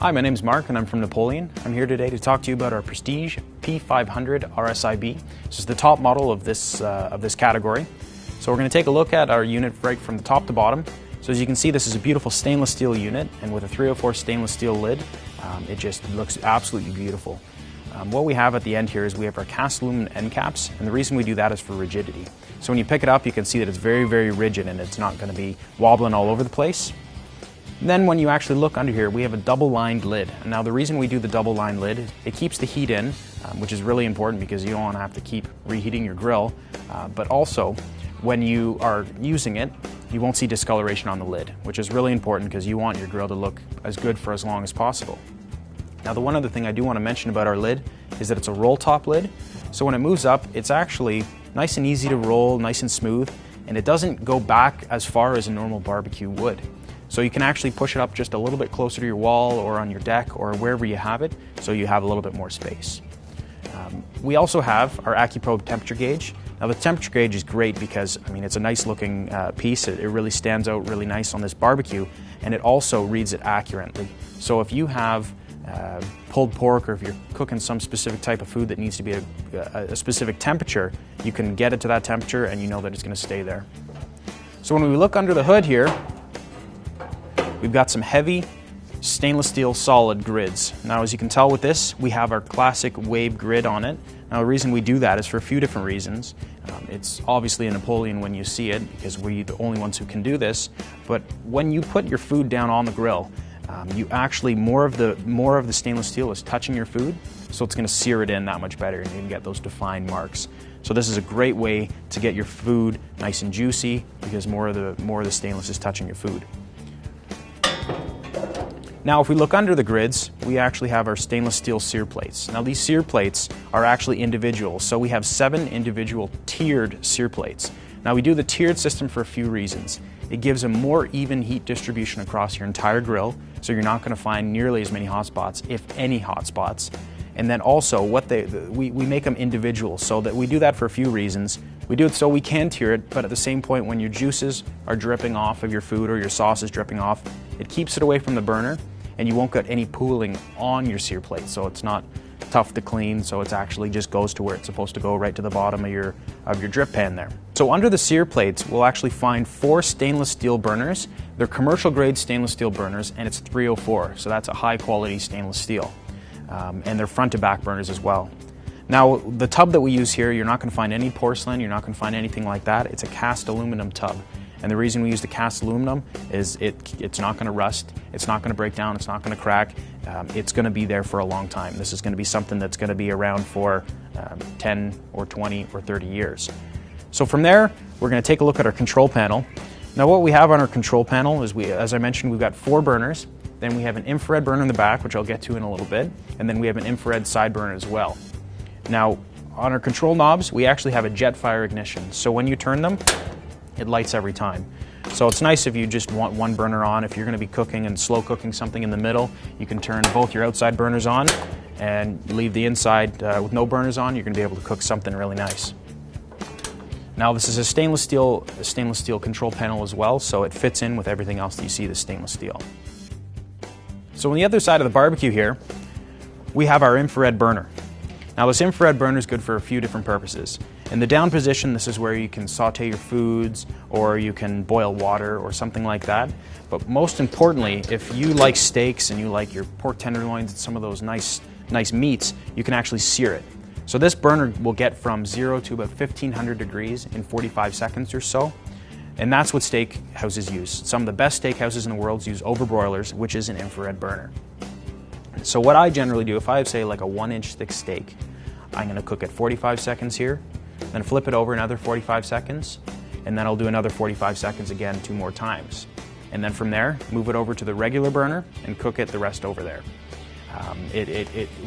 Hi, my name's Mark and I'm from Napoleon. I'm here today to talk to you about our Prestige P500 RSIB. This is the top model of this category. So we're going to take a look at our unit right from the top to bottom. So as you can see, this is a beautiful stainless steel unit, and with a 304 stainless steel lid, it just looks absolutely beautiful. What we have at the end here is we have our cast aluminum end caps, and the reason we do that is for rigidity. So when you pick it up, you can see that it's very, very rigid and it's not going to be wobbling all over the place. Then when you actually look under here, we have a double-lined lid. And now the reason we do the double-lined lid is it keeps the heat in, which is really important because you don't want to have to keep reheating your grill. But also, when you are using it, you won't see discoloration on the lid, which is really important because you want your grill to look as good for as long as possible. Now the one other thing I do want to mention about our lid is that it's a roll-top lid. So when it moves up, it's actually nice and easy to roll, nice and smooth, and it doesn't go back as far as a normal barbecue would. So you can actually push it up just a little bit closer to your wall or on your deck or wherever you have it, so you have a little bit more space. We also have our AccuProbe temperature gauge. Now the temperature gauge is great because, I mean, it's a nice looking piece. It really stands out really nice on this barbecue, and it also reads it accurately. So if you have pulled pork, or if you're cooking some specific type of food that needs to be a specific temperature, you can get it to that temperature and you know that it's going to stay there. So when we look under the hood here, we've got some heavy stainless steel solid grids. Now as you can tell with this, we have our classic wave grid on it. Now the reason we do that is for a few different reasons. It's obviously a Napoleon when you see it, because we're the only ones who can do this, but when you put your food down on the grill, you actually, more of the stainless steel is touching your food, so it's going to sear it in that much better and you can get those defined marks. So this is a great way to get your food nice and juicy because more of the stainless is touching your food. Now if we look under the grids, we actually have our stainless steel sear plates. Now these sear plates are actually individual, so we have 7 individual tiered sear plates. Now we do the tiered system for a few reasons. It gives a more even heat distribution across your entire grill, so you're not going to find nearly as many hot spots, if any hot spots. And then also, we make them individual, so that we do that for a few reasons. We do it so we can tier it, but at the same point, when your juices are dripping off of your food or your sauce is dripping off, it keeps it away from the burner, and you won't get any pooling on your sear plate, so it's not tough to clean, so it actually just goes to where it's supposed to go, right to the bottom of your drip pan there. So under the sear plates, we'll actually find 4 stainless steel burners. They're commercial grade stainless steel burners, and it's 304, so that's a high quality stainless steel. And they're front to back burners as well. Now the tub that we use here, you're not going to find any porcelain, you're not going to find anything like that. It's a cast aluminum tub. And the reason we use the cast aluminum is it's not going to rust, it's not going to break down, it's not going to crack. It's going to be there for a long time. This is going to be something that's going to be around for 10 or 20 or 30 years. So from there, we're going to take a look at our control panel. Now what we have on our control panel is, as I mentioned, we've got 4 burners. Then we have an infrared burner in the back, which I'll get to in a little bit. And then we have an infrared side burner as well. Now on our control knobs, we actually have a jet fire ignition. So when you turn them, it lights every time. So it's nice if you just want one burner on. If you're going to be cooking and slow cooking something in the middle, you can turn both your outside burners on and leave the inside with no burners on. You're going to be able to cook something really nice. Now this is a stainless steel control panel as well, so it fits in with everything else that you see, the stainless steel. So on the other side of the barbecue here, we have our infrared burner. Now this infrared burner is good for a few different purposes. In the down position, this is where you can saute your foods, or you can boil water or something like that. But most importantly, if you like steaks and you like your pork tenderloins and some of those nice meats, you can actually sear it. So this burner will get from 0 to about 1500 degrees in 45 seconds or so. And that's what steak houses use. Some of the best steak houses in the world use overbroilers, which is an infrared burner. So what I generally do, if I have, say, like a 1-inch thick steak, I'm going to cook it 45 seconds here, then flip it over another 45 seconds, and then I'll do another 45 seconds again 2 more times. And then from there, move it over to the regular burner and cook it the rest over there.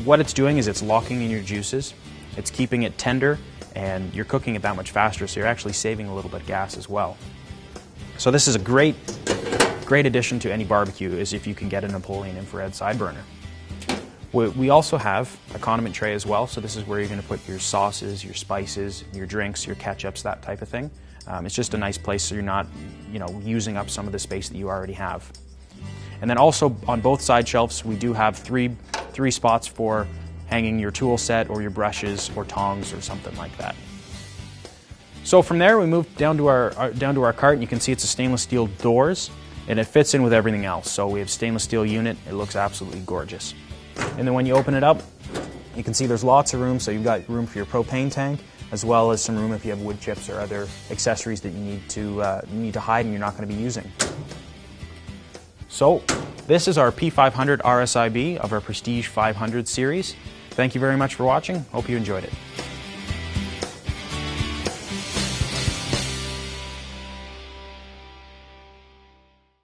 What it's doing is it's locking in your juices, it's keeping it tender, and you're cooking it that much faster, so you're actually saving a little bit of gas as well. So this is a great addition to any barbecue, is if you can get a Napoleon infrared side burner. We also have a condiment tray as well, so this is where you're going to put your sauces, your spices, your drinks, your ketchups, that type of thing. It's just a nice place so you're not, using up some of the space that you already have. And then also on both side shelves, we do have three spots for hanging your tool set or your brushes or tongs or something like that. So from there, we moved down to our cart, and you can see it's a stainless steel doors, and it fits in with everything else. So we have stainless steel unit. It looks absolutely gorgeous. And then when you open it up, you can see there's lots of room. So you've got room for your propane tank, as well as some room if you have wood chips or other accessories that you need to hide and you're not going to be using. So this is our P500 RSIB of our Prestige 500 series. Thank you very much for watching. Hope you enjoyed it.